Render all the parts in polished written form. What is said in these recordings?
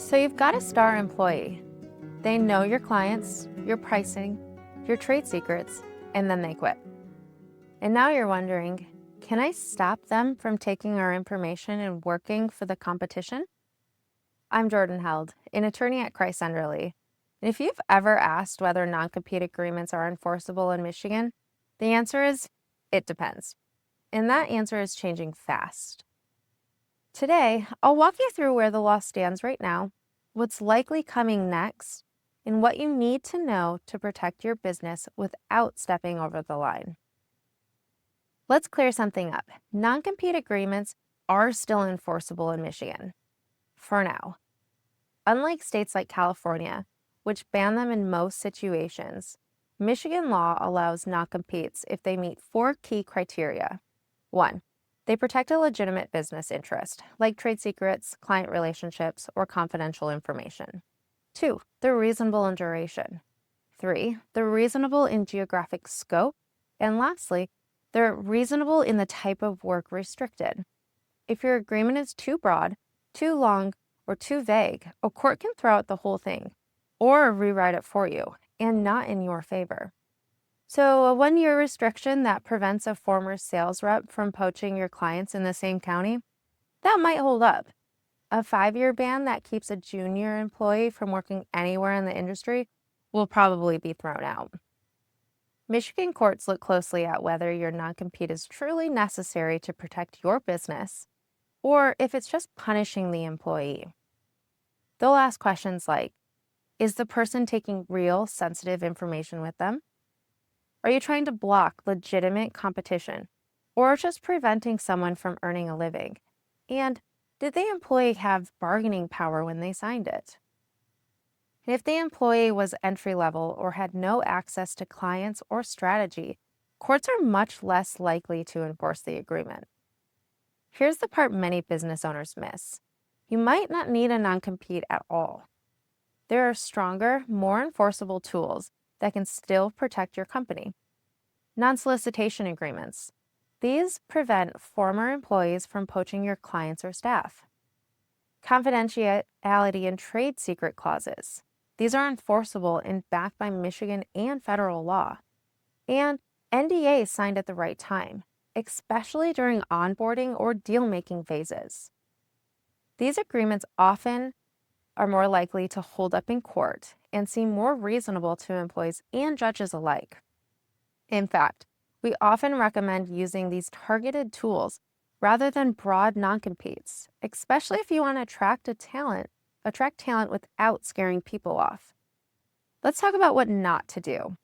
So you've got a star employee. They know your clients, your pricing, your trade secrets, and then they quit. And now you're wondering, can I stop them from taking our information and working for the competition? I'm Jordan Held, an attorney at Kreis Enderle. And if you've ever asked whether non-compete agreements are enforceable in Michigan, the answer is, it depends. And that answer is changing fast. Today, I'll walk you through where the law stands right now, what's likely coming next, and what you need to know to protect your business without stepping over the line. Let's clear something up. Non-compete agreements are still enforceable in Michigan, for now. Unlike states like California, which ban them in most situations, Michigan law allows non-competes if they meet 4 key criteria. 1. They protect a legitimate business interest, like trade secrets, client relationships, or confidential information. 2. They're reasonable in duration. 3. They're reasonable in geographic scope. And lastly, they're reasonable in the type of work restricted. If your agreement is too broad, too long, or too vague, a court can throw out the whole thing or rewrite it for you, and not in your favor. So a 1-year restriction that prevents a former sales rep from poaching your clients in the same county, that might hold up. A 5-year ban that keeps a junior employee from working anywhere in the industry will probably be thrown out. Michigan courts look closely at whether your non-compete is truly necessary to protect your business, or if it's just punishing the employee. They'll ask questions like, is the person taking real sensitive information with them? Are you trying to block legitimate competition, or just preventing someone from earning a living? And did the employee have bargaining power when they signed it? And if the employee was entry-level or had no access to clients or strategy, courts are much less likely to enforce the agreement. Here's the part many business owners miss. You might not need a non-compete at all. There are stronger, more enforceable tools that can still protect your company. Non-solicitation agreements. These prevent former employees from poaching your clients or staff. Confidentiality and trade secret clauses. These are enforceable and backed by Michigan and federal law. And NDAs signed at the right time, especially during onboarding or deal-making phases. These agreements often are more likely to hold up in court and seem more reasonable to employees and judges alike. In fact, we often recommend using these targeted tools rather than broad non-competes, especially if you want to attract talent without scaring people off. Let's talk about what not to do.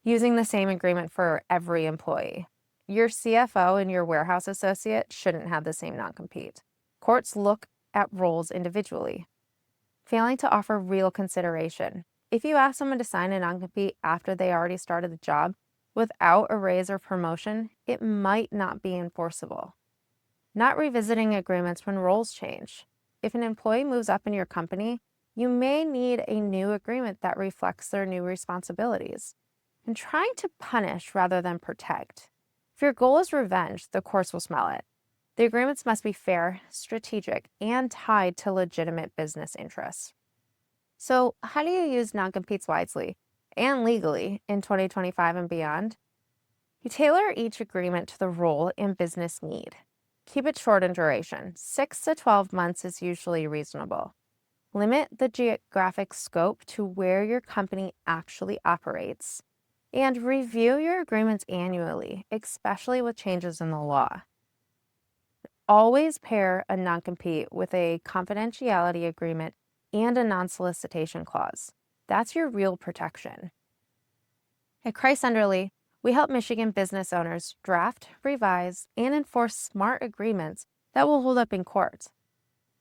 Using the same agreement for every employee. Your CFO and your warehouse associate shouldn't have the same non-compete. Courts look at roles individually. Failing to offer real consideration. If you ask someone to sign a non-compete after they already started the job without a raise or promotion, it might not be enforceable. Not revisiting agreements when roles change. If an employee moves up in your company, you may need a new agreement that reflects their new responsibilities. And trying to punish rather than protect. If your goal is revenge, the courts will smell it. The agreements must be fair, strategic, and tied to legitimate business interests. So how do you use non-competes wisely and legally in 2025 and beyond? You tailor each agreement to the role and business need. Keep it short in duration. 6 to 12 months is usually reasonable. Limit the geographic scope to where your company actually operates. And review your agreements annually, especially with changes in the law. Always pair a non-compete with a confidentiality agreement and a non-solicitation clause. That's your real protection. At Kreis Enderle, we help Michigan business owners draft, revise, and enforce smart agreements that will hold up in court.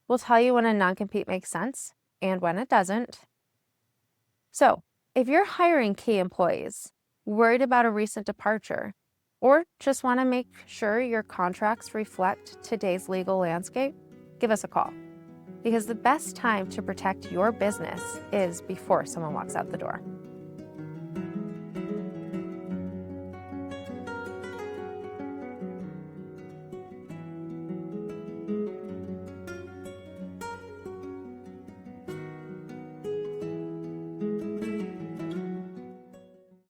We'll tell you when a non-compete makes sense and when it doesn't. So, if you're hiring key employees, worried about a recent departure, or just want to make sure your contracts reflect today's legal landscape, give us a call. Because the best time to protect your business is before someone walks out the door.